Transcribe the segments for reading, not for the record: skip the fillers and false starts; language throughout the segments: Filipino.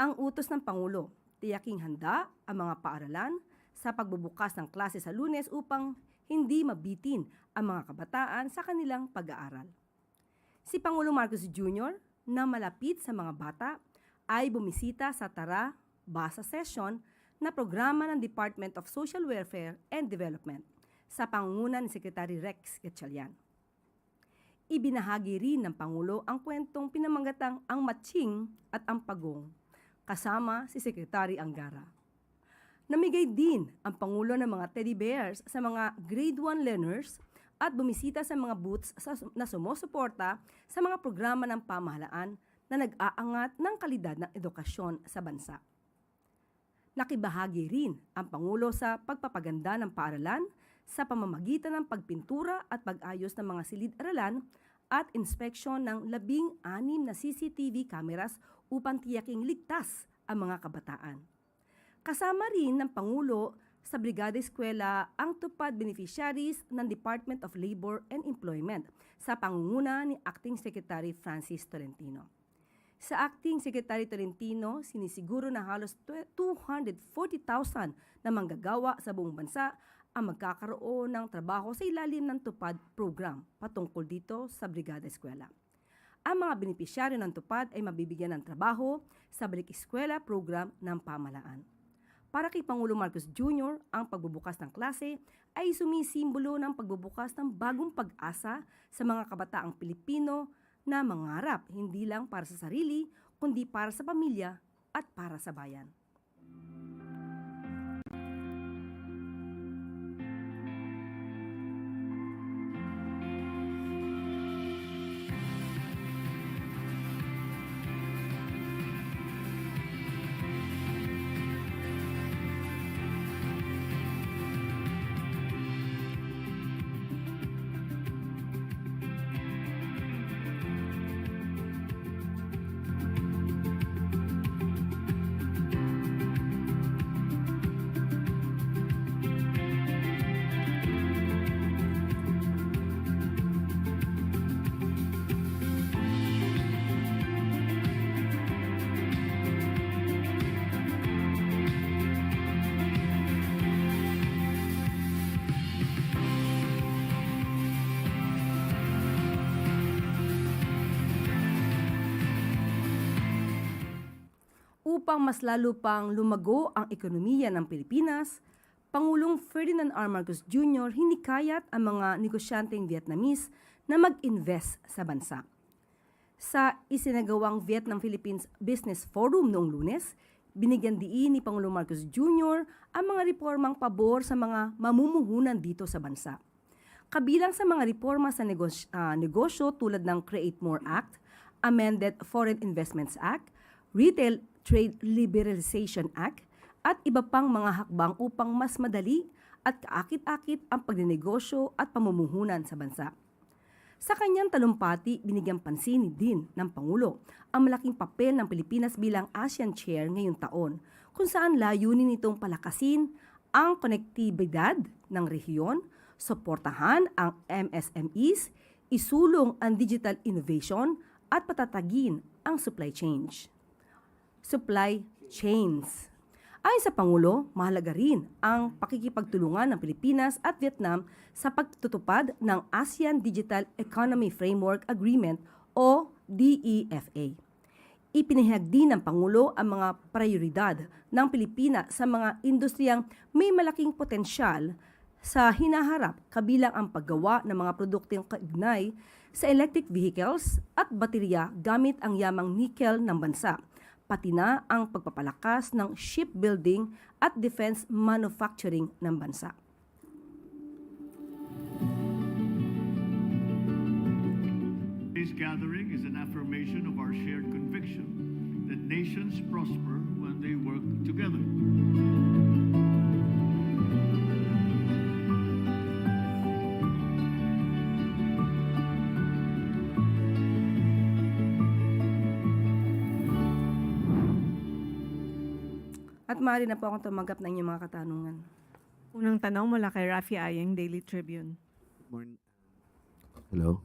Ang utos ng Pangulo, tiyaking handa ang mga paaralan sa pagbubukas ng klase sa Lunes upang hindi mabitin ang mga kabataan sa kanilang pag-aaral. Si Pangulong Marcos Jr. na malapit sa mga bata ay bumisita sa Tara Basa Session na programa ng Department of Social Welfare and Development sa pangunguna ni Secretary Rex Gatchalian. Ibinahagi rin ng Pangulo ang kwentong pinamanggatang Ang Matching at Ang Pagong kasama si Secretary Angara. Namigay din ang Pangulo ng mga teddy bears sa mga grade 1 learners at bumisita sa mga booths na sumusuporta sa mga programa ng pamahalaan na nag-aangat ng kalidad ng edukasyon sa bansa. Nakibahagi rin ang Pangulo sa pagpapaganda ng paaralan sa pamamagitan ng pagpintura at pag-ayos ng mga silid-aralan at inspeksyon ng 16 na CCTV cameras upang tiyaking ligtas ang mga kabataan. Kasama rin ng Pangulo sa Brigada Eskwela ang tupad beneficiaries ng Department of Labor and Employment sa pangunguna ni Acting Secretary Francis Tolentino. Sa Acting Secretary Tolentino, sinisiguro na halos 240,000 na manggagawa sa buong bansa ang magkakaroon ng trabaho sa ilalim ng tupad program patungkol dito sa Brigada Eskwela. Ang mga benepisyaryo ng tupad ay mabibigyan ng trabaho sa Balik Eskwela program ng pamahalaan. Para kay Pangulo Marcos Jr., ang pagbubukas ng klase ay sumisimbolo ng pagbubukas ng bagong pag-asa sa mga kabataang Pilipino na mangarap hindi lang para sa sarili, kundi para sa pamilya at para sa bayan. Upang mas lalo pang lumago ang ekonomiya ng Pilipinas, Pangulong Ferdinand R. Marcos Jr. hinikayat ang mga negosyanteng Vietnamese na mag-invest sa bansa. Sa isinagawang Vietnam-Philippines Business Forum noong Lunes, binigyan diin ni Pangulong Marcos Jr. ang mga reformang pabor sa mga mamumuhunan dito sa bansa. Kabilang sa mga reforma sa negosyo tulad ng Create More Act, Amended Foreign Investments Act, Retail Trade Liberalization Act, at iba pang mga hakbang upang mas madali at kaakit-akit ang pagnenegosyo at pamumuhunan sa bansa. Sa kanyang talumpati, binigyan pansin din ng Pangulo ang malaking papel ng Pilipinas bilang ASEAN Chair ngayong taon, kung saan layunin nitong palakasin ang konektibidad ng rehiyon, suportahan ang MSMEs, isulong ang digital innovation at patatagin ang supply chains. Ayon sa Pangulo, mahalaga rin ang pakikipagtulungan ng Pilipinas at Vietnam sa pagtutupad ng ASEAN Digital Economy Framework Agreement o DEFA. Ipinahayag din ng Pangulo ang mga prioridad ng Pilipinas sa mga industriyang may malaking potensyal sa hinaharap, kabilang ang paggawa ng mga produktong kaugnay sa electric vehicles at baterya gamit ang yamang nickel ng bansa, pati na ang pagpapalakas ng shipbuilding at defense manufacturing ng bansa. Today's gathering is an affirmation of our shared conviction that nations prosper when they work together. At maaari na po akong tumanggap ng inyong mga katanungan. Unang tanong mula kay Rafi Ayeng, Daily Tribune. Hello.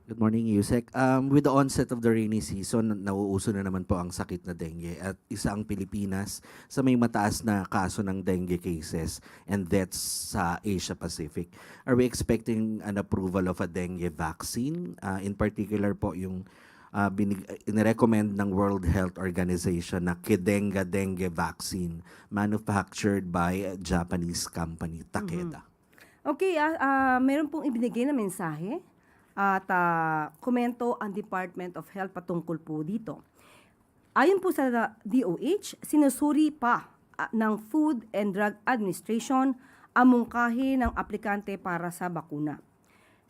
Good morning, Yusek. With the onset of the rainy season, nauuso na naman po ang sakit na dengue at isa ang Pilipinas sa may mataas na kaso ng dengue cases and deaths sa Asia Pacific. Are we expecting an approval of a dengue vaccine? In particular po yung inirecommend ng World Health Organization na Kedenga dengue vaccine manufactured by a Japanese company, Takeda. Okay, meron pong ibinigay na mensahe at komento ang Department of Health patungkol po dito. Ayon po sa DOH, sinusuri pa ng Food and Drug Administration ang mungkahi ng aplikante para sa bakuna.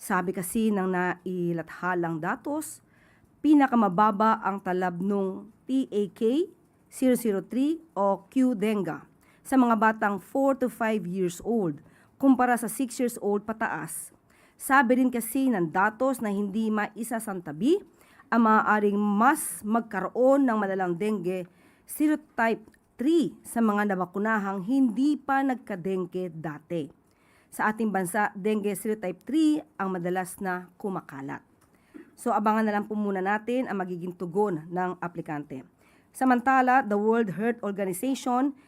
Sabi kasi ng nailathalang datos, pinakamababa ang talab nung TAK 003 o Q-Denga sa mga batang 4 to 5 years old kumpara sa 6 years old pataas. Sabi rin kasi ng datos na hindi maisasantabi ang maaaring mas magkaroon ng malalang dengue serotype 3 sa mga nabakunahang hindi pa nagka-dengue dati. Sa ating bansa, dengue serotype 3 ang madalas na kumakalat. So abangan na lang po muna natin ang magiging tugon ng aplikante. Samantala, the World Health Organization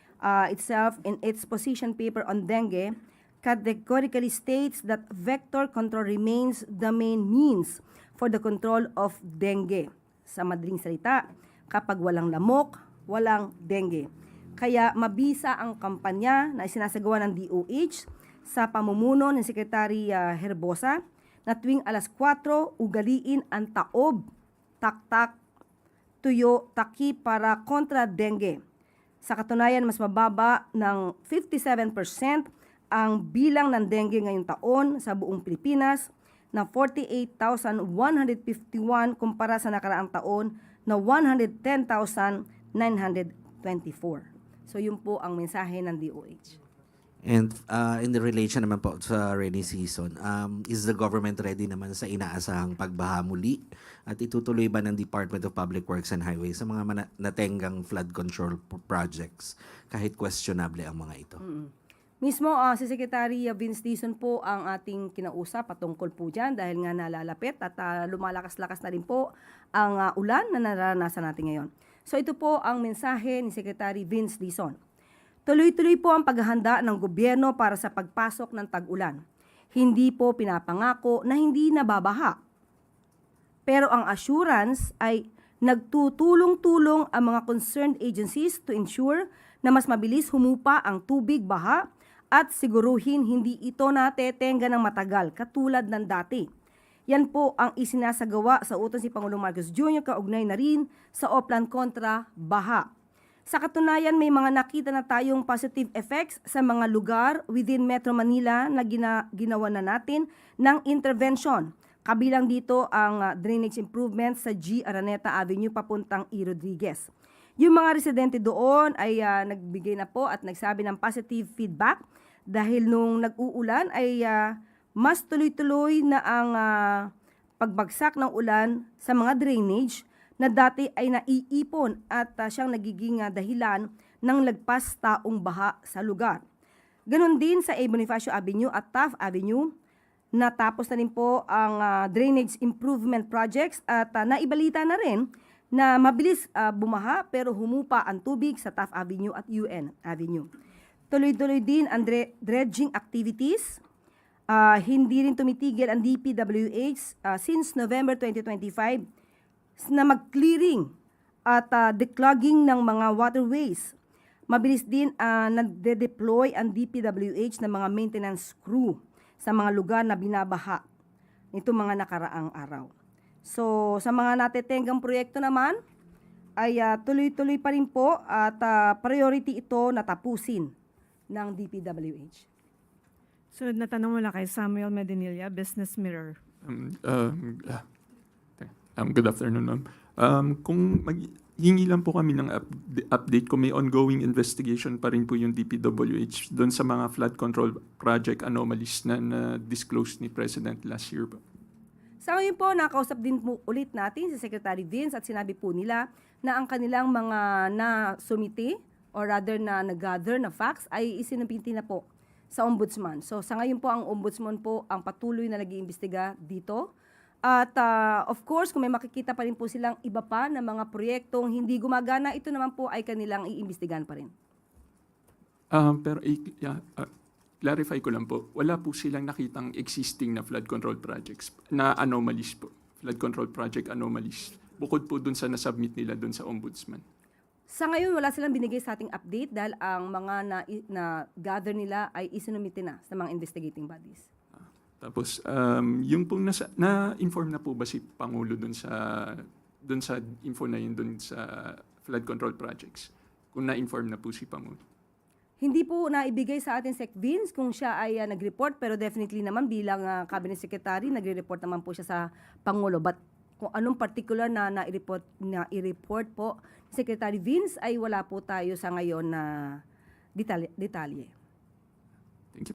itself in its position paper on dengue categorically states that vector control remains the main means for the control of dengue. Sa madaling salita, kapag walang lamok, walang dengue. Kaya mabisa ang kampanya na isinasagawa ng DOH sa pamumuno ni Secretary Herbosa na tuwing alas 4, ugaliin ang taob, taktak, tuyo, taki para kontra dengue. Sa katunayan, mas mababa ng 57% ang bilang ng dengue ngayong taon sa buong Pilipinas na 48,151 kumpara sa nakaraang taon na 110,924. So yun po ang mensahe ng DOH. And in the relation naman po sa rainy season, is the government ready naman sa inaasahang pagbaha muli? At itutuloy ba ng Department of Public Works and Highways sa mga natenggang flood control projects kahit questionable ang mga ito? Mismo si Secretary Vince Dizon po ang ating kinausap patungkol po dyan dahil nga nalalapit at lumalakas-lakas na rin po ang ulan na naranasan natin ngayon. So ito po ang mensahe ni Secretary Vince Dizon. Tuloy-tuloy po ang paghahanda ng gobyerno para sa pagpasok ng tag-ulan. Hindi po pinapangako na hindi nababaha. Pero ang assurance ay nagtutulong-tulong ang mga concerned agencies to ensure na mas mabilis humupa ang tubig baha at siguruhin hindi ito natetenga ng matagal katulad ng dati. Yan po ang isinasagawa sa utos ni Pangulong Marcos Jr. kaugnay na rin sa Oplan kontra baha. Sa katunayan, may mga nakita na tayong positive effects sa mga lugar within Metro Manila na ginawa na natin ng intervention. Kabilang dito ang drainage improvements sa G. Araneta Avenue papuntang E. Rodriguez. Yung mga residente doon ay nagbigay na po at nagsabi ng positive feedback dahil nung nag-uulan ay mas tuloy-tuloy na ang pagbagsak ng ulan sa mga drainage na dati ay naiipon at siyang nagiging dahilan ng lagpas taong baha sa lugar. Ganon din sa A. Bonifacio Avenue at Taft Avenue. Natapos na rin po ang drainage improvement projects at naibalita na rin na mabilis bumaha pero humupa ang tubig sa Taft Avenue at UN Avenue. Tuloy-tuloy din ang dredging activities. Hindi rin tumitigil ang DPWH since November 2025 na mag-clearing at declogging ng mga waterways. Mabilis din nade-deploy ang DPWH ng mga maintenance crew sa mga lugar na binabaha nito mga nakaraang araw. So sa mga natetenggang proyekto naman ay tuloy-tuloy pa rin po at priority ito na tapusin ng DPWH. Sunod na tanong mula kay Samuel Medinilla, Business Mirror. Good afternoon, ma'am. Kung hingi lang po kami ng update kung may ongoing investigation pa rin po yung DPWH doon sa mga flood control project anomalies na na-disclose ni President last year po. Sa ngayon po, nakausap din po ulit natin si Secretary Vince at sinabi po nila na ang kanilang mga na-sumiti or rather na nag-gather na facts ay isinabinti na po sa Ombudsman. So sa ngayon po, ang Ombudsman po ang patuloy na nag-iimbestiga dito At of course, kung may makikita pa rin po silang iba pa na mga proyektong hindi gumagana, ito naman po ay kanilang iimbestigahan pa rin. Pero clarify ko lang po, wala po silang nakitang existing na flood control projects na anomalies po. Flood control project anomalies. Bukod po dun sa nasubmit nila dun sa ombudsman. Sa ngayon, wala silang binigay sa ating update dahil ang mga na-gather nila ay isinumite na sa mga investigating bodies. Tapos, yung pong na-inform na po ba si Pangulo dun sa info na yun dun sa flood control projects? Kung na-inform na po si Pangulo. Hindi po naibigay sa atin Sec Vince kung siya ay nag-report, pero definitely naman bilang Cabinet Secretary, nagre-report naman po siya sa Pangulo. But kung anong particular na i-report po ni Secretary Vince ay wala po tayo sa ngayon na detalye.